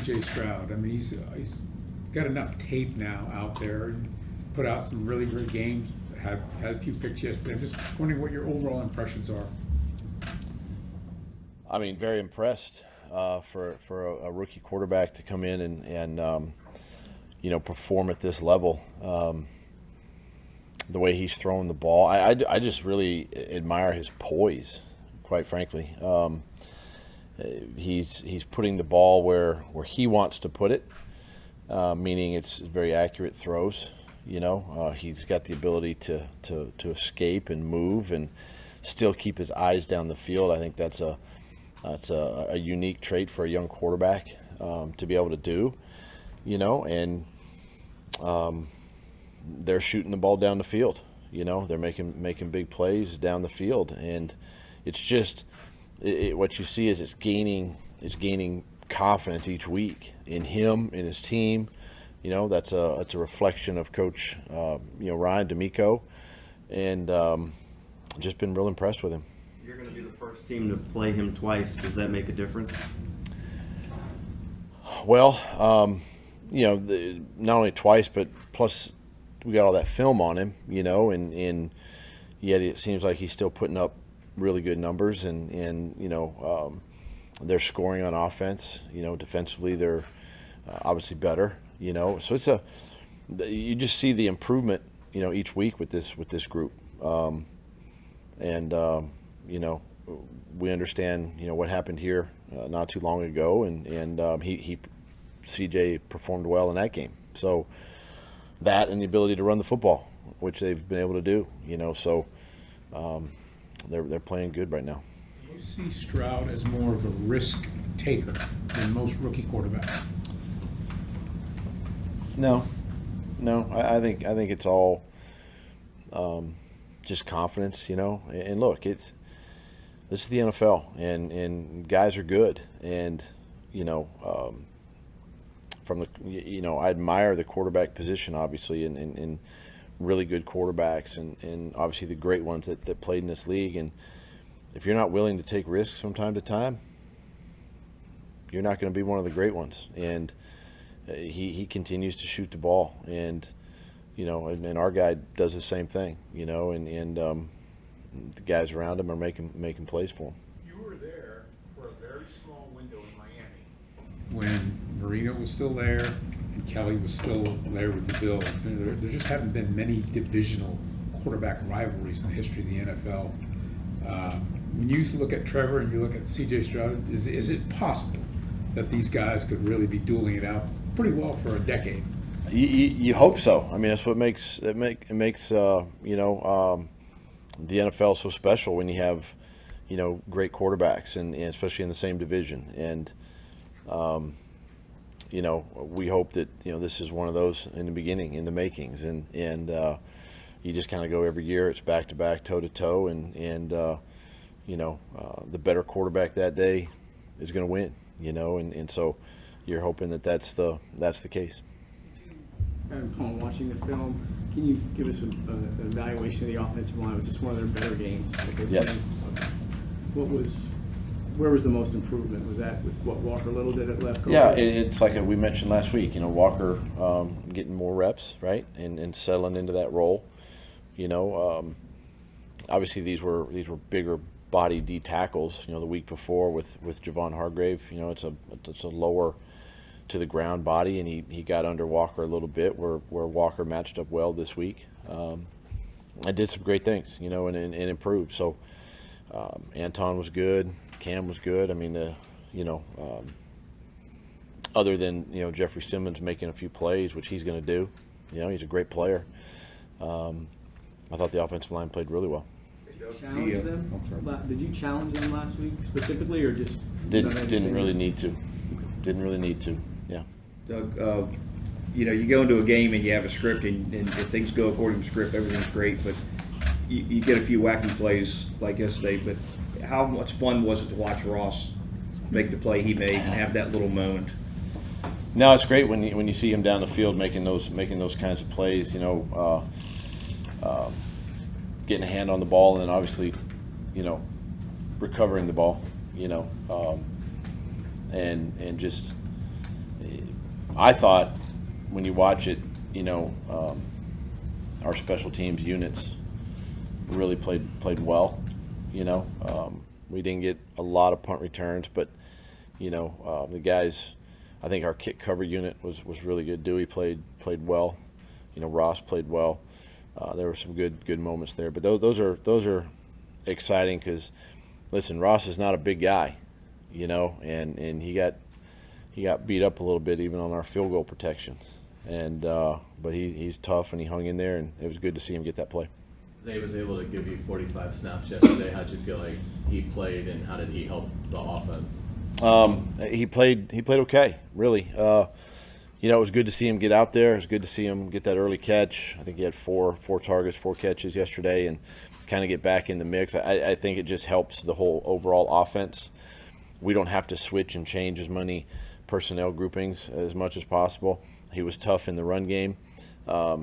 C.J. Stroud? I mean, he's got enough tape now out there. Put out some really great games. Had a few picks yesterday. I'm just wondering what your overall impressions are. I mean, very impressed for a rookie quarterback to come in and perform at this level. The way he's throwing the ball, I just really admire his poise, quite frankly. He's putting the ball where he wants to put it, meaning it's very accurate throws. He's got the ability to escape and move and still keep his eyes down the field. I think that's a unique trait for a young quarterback to be able to do. And they're shooting the ball down the field. They're making big plays down the field, and it's just what you see is it's gaining confidence each week in him, in his team. That's a reflection of Coach Ryan D'Amico, and just been real impressed with him. You're going to be the first team to play him twice. Does that make a difference? Well, not only twice, but plus we got all that film on him, and yet it seems like he's still putting up really good numbers, and they're scoring on offense. Defensively they're obviously better. So you just see the improvement, each week with this group, we understand, what happened here not too long ago, and CJ performed well in that game. So that and the ability to run the football, which they've been able to do, so they're playing good right now. Do you see Stroud as more of a risk taker than most rookie quarterbacks? No. I think it's all just confidence, And look, this is the NFL, and guys are good, and I admire the quarterback position, obviously, and really good quarterbacks, and obviously the great ones that played in this league. And if you're not willing to take risks from time to time, you're not going to be one of the great ones. And he continues to shoot the ball, and and our guy does the same thing, and the guys around him are making plays for him. You were there for a very small window in Miami when Marino was still there and Kelly was still there with the Bills. There just haven't been many divisional quarterback rivalries in the history of the NFL. When you look at Trevor and you look at C.J. Stroud, is it possible that these guys could really be dueling it out pretty well for a decade? You hope so. I mean, that's what makes the NFL so special when you have great quarterbacks, and especially in the same division. And we hope that this is one of those in the beginning, in the makings, and you just kind of go every year. It's back to back, toe to toe, and the better quarterback that day is going to win. And so you're hoping that's the case. Upon watching the film, can you give us an evaluation of the offensive line? Was this one of their better games that they played? Okay. Where was the most improvement? Was that with what Walker Little did at left guard? Yeah, it's like we mentioned last week. Walker getting more reps, right, and settling into that role. Obviously these were bigger body D tackles. The week before with Javon Hargrave, it's a lower to the ground body, and he got under Walker a little bit, where Walker matched up well this week. I did some great things, and improved. So Anton was good, Cam was good. I mean, other than Jeffrey Simmons making a few plays, which he's going to do. He's a great player. I thought the offensive line played really well. Challenge them? Did you challenge them last week specifically, or just didn't really need to? Didn't really need to. Yeah. Doug, you go into a game and you have a script, and if things go according to script, everything's great. But you get a few wacky plays like yesterday. But how much fun was it to watch Ross make the play he made and have that little moment? No, it's great when you see him down the field making those kinds of plays. Getting a hand on the ball, and then obviously, recovering the ball. And just I thought when you watch it, our special teams units really played well. We didn't get a lot of punt returns, but the guys, I think our kick cover unit was really good. Dewey played well. Ross played well. There were some good moments there, but those are exciting because, listen, Ross is not a big guy, and he got beat up a little bit even on our field goal protection, and but he's tough and he hung in there, and it was good to see him get that play. Zay was able to give you 45 snaps yesterday. How'd you feel like he played, and how did he help the offense? He played okay, really. It was good to see him get out there. It was good to see him get that early catch. I think he had four targets, 4 catches yesterday, and kind of get back in the mix. I think it just helps the whole overall offense. We don't have to switch and change as many personnel groupings as much as possible. He was tough in the run game. I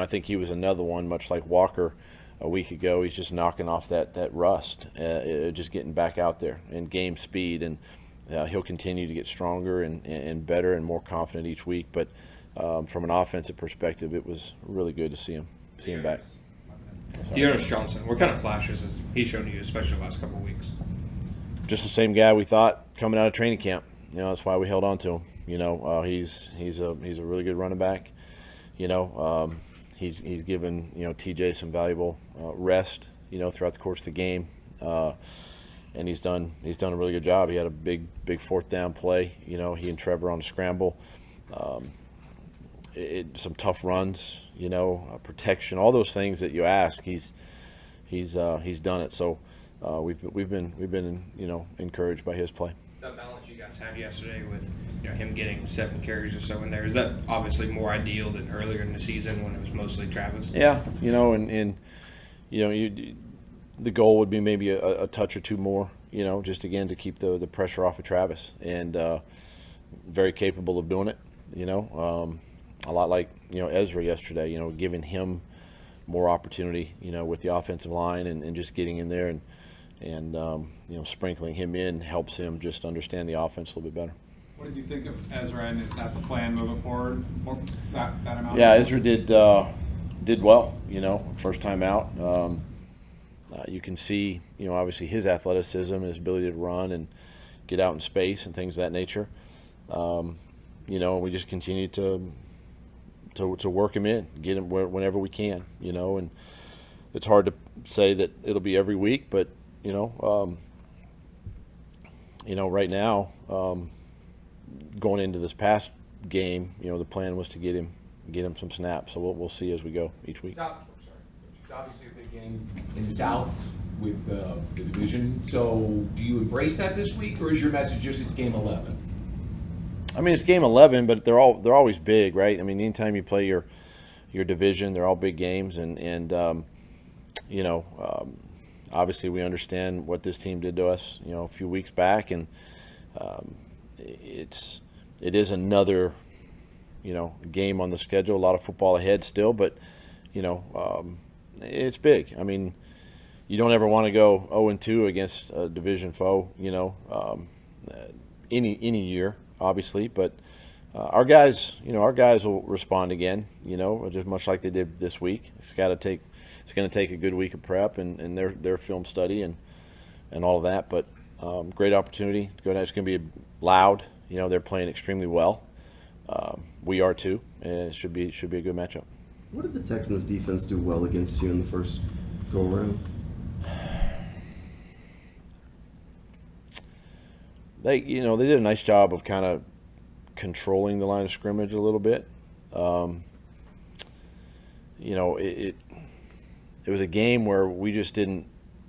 think he was another one, much like Walker a week ago. He's just knocking off that rust, just getting back out there and game speed, and he'll continue to get stronger and better and more confident each week. But from an offensive perspective, it was really good to see him back. Dearness Johnson, what kind of flashes has he shown you, especially the last couple of weeks? Just the same guy we thought coming out of training camp. That's why we held on to him. He's a really good running back. He's given TJ some valuable rest throughout the course of the game, and he's done a really good job. He had a big 4th down play. He and Trevor on a scramble. Some tough runs. Protection, all those things that you ask. He's done it. So we've been encouraged by his play. That balance you guys had yesterday with him getting 7 carries or so in there, is that obviously more ideal than earlier in the season when it was mostly Travis? Yeah, and the goal would be maybe a touch or two more, just again to keep the pressure off of Travis, and very capable of doing it. A lot like Ezra yesterday, giving him more opportunity, with the offensive line and just getting in there and sprinkling him in helps him just understand the offense a little bit better. What did you think of Ezra, and is that the plan moving forward? That amount? Yeah, Ezra did well. First time out. You can see, obviously his athleticism and his ability to run and get out in space and things of that nature. We just continue to work him in, get him whenever we can. And it's hard to say that it'll be every week, but right now, going into this past game, the plan was to get him some snaps. So we'll see as we go each week. It's obviously a big game in the South with the division. So do you embrace that this week, or is your message just it's game 11? I mean, it's game 11, but they're always big, right? I mean, anytime you play your division, they're all big games, and obviously we understand what this team did to us, a few weeks back, and it is another, game on the schedule. A lot of football ahead still, but it's big. I mean, you don't ever want to go 0-2 against a division foe, any year, obviously. But our guys will respond again, just much like they did this week. It's going to take a good week of prep and their film study and all of that. But great opportunity to go down. It's going to be loud. They're playing extremely well. We are too, and it should be a good matchup. What did the Texans defense do well against you in the first go around? They did a nice job of kind of controlling the line of scrimmage a little bit. It was a game where we just didn't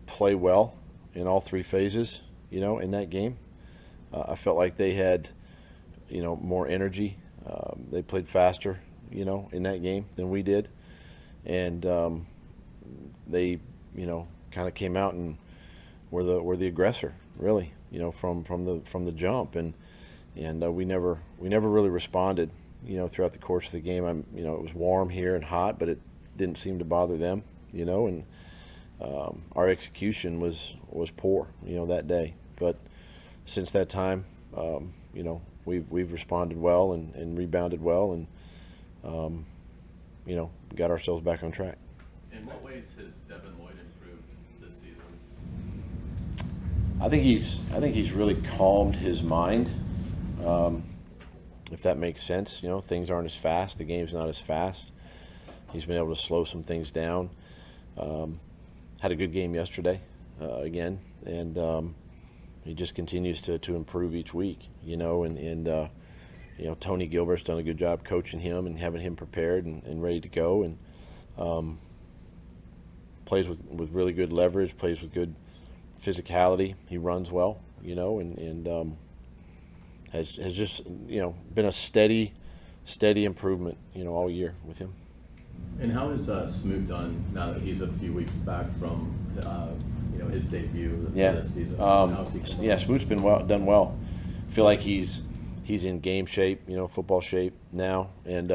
play well in all 3 phases, in that game. I felt like they had, more energy. They played faster, in that game than we did. And they, kind of came out and were the aggressor, really, from the jump. And we never really responded, throughout the course of the game. It was warm here and hot, but it didn't seem to bother them, and our execution was poor, that day. But since that time, we've responded well and rebounded well, and got ourselves back on track. In what ways has Devin Lloyd improved this season? I think he's really calmed his mind, if that makes sense. Things aren't as fast. The game's not as fast. He's been able to slow some things down. Had a good game yesterday, again, and he just continues to improve each week. Tony Gilbert's done a good job coaching him and having him prepared and ready to go, and plays with really good leverage, plays with good physicality. He runs well, and has just been a steady improvement, all year with him. And how is Smoot done now that he's a few weeks back from his debut for this season? How's he coming along? Smoot's been done well. I feel like he's in game shape, football shape now, and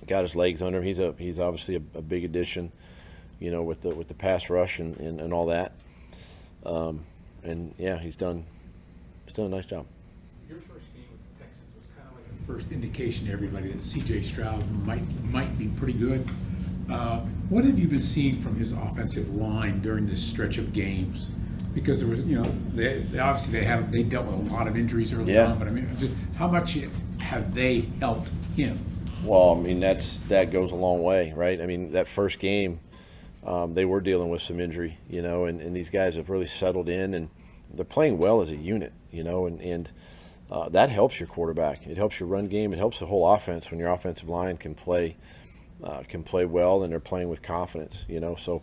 got his legs under him. He's obviously a big addition, with the pass rush and all that. He's done a nice job. Your first game with the Texans was kind of like the first indication to everybody that C.J. Stroud might be pretty good. What have you been seeing from his offensive line during this stretch of games? Because there was, they obviously they dealt with a lot of injuries early on. But I mean, how much have they helped him? Well, I mean that goes a long way, right? I mean, that first game, they were dealing with some injury, and these guys have really settled in, and they're playing well as a unit, and that helps your quarterback. It helps your run game. It helps the whole offense when your offensive line can play well and they're playing with confidence, So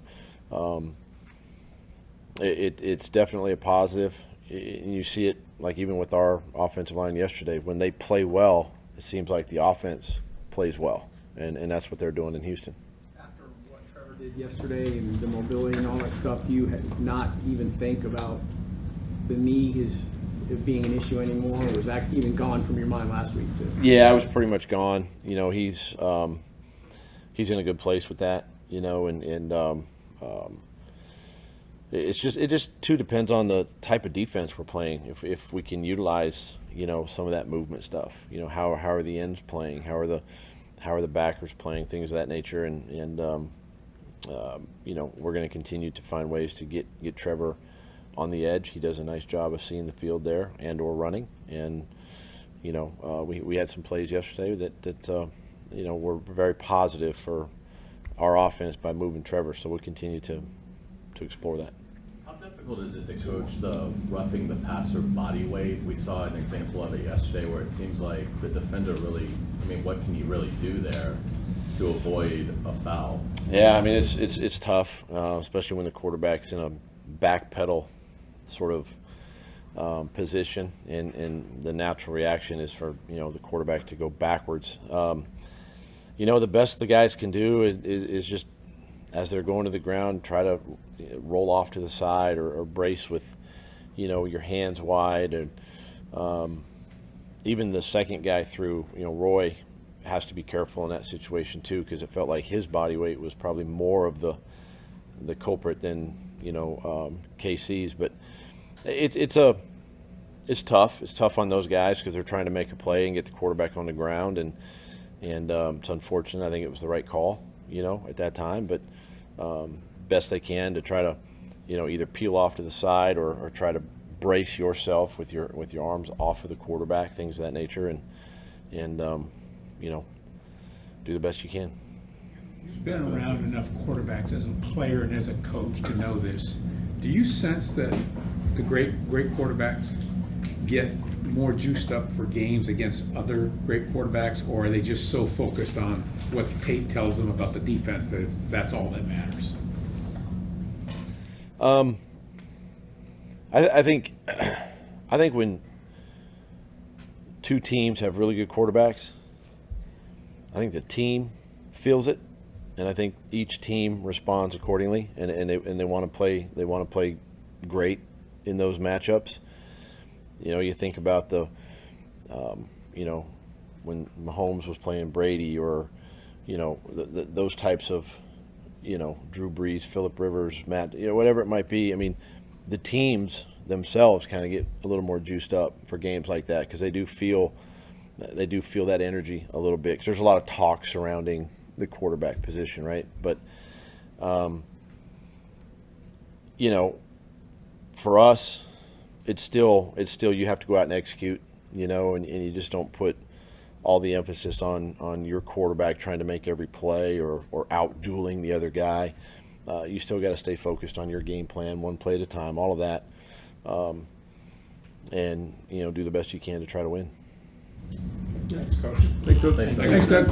it's definitely a positive. And you see it, like even with our offensive line yesterday, when they play well, it seems like the offense plays well, and that's what they're doing in Houston. After what Trevor did yesterday and the mobility and all that stuff, do you not even think about the knee being an issue anymore, or was that even gone from your mind last week too? Yeah, I was pretty much gone. He's in a good place with that, it just too depends on the type of defense we're playing. If we can utilize, some of that movement stuff, how are the ends playing, how are the backers playing, things of that nature, and we're going to continue to find ways to get Trevor on the edge. He does a nice job of seeing the field there and/or running, and we had some plays yesterday that were very positive for our offense by moving Trevor. So we'll continue to explore that. How difficult is it to coach the roughing the passer body weight? We saw an example of it yesterday where it seems like the defender really, what can you really do there to avoid a foul? Yeah, I mean, it's tough, especially when the quarterback's in a back pedal sort of position, and the natural reaction is for the quarterback to go backwards. The best the guys can do is just, as they're going to the ground, try to roll off to the side or brace with your hands wide, and even the second guy through, Roy has to be careful in that situation too, because it felt like his body weight was probably more of the culprit than KC's. But it's tough. It's tough on those guys because they're trying to make a play and get the quarterback on the ground, and it's unfortunate. I think it was the right call, at that time, but best they can to try to, either peel off to the side or try to brace yourself with your arms off of the quarterback, things of that nature, and do the best you can. You've been around enough quarterbacks as a player and as a coach to know this. Do you sense that the great quarterbacks get more juiced up for games against other great quarterbacks, or are they just so focused on what the tape tells them about the defense that that's all that matters? I think when two teams have really good quarterbacks, I think the team feels it, and I think each team responds accordingly, and they want to play great in those matchups. You think about when Mahomes was playing Brady, or those types of Drew Brees, Phillip Rivers, Matt, whatever it might be. I mean, the teams themselves kind of get a little more juiced up for games like that, because they do feel that energy a little bit, because there's a lot of talk surrounding the quarterback position, right? But you know, for us, it's still you have to go out and execute, you know, and you just don't put all the emphasis on your quarterback trying to make every play or out dueling the other guy. You still got to stay focused on your game plan, one play at a time, all of that, and you know, do the best you can to try to win. Thanks, Coach. Thanks, Doug. Thanks, Doug. Thanks, Doug.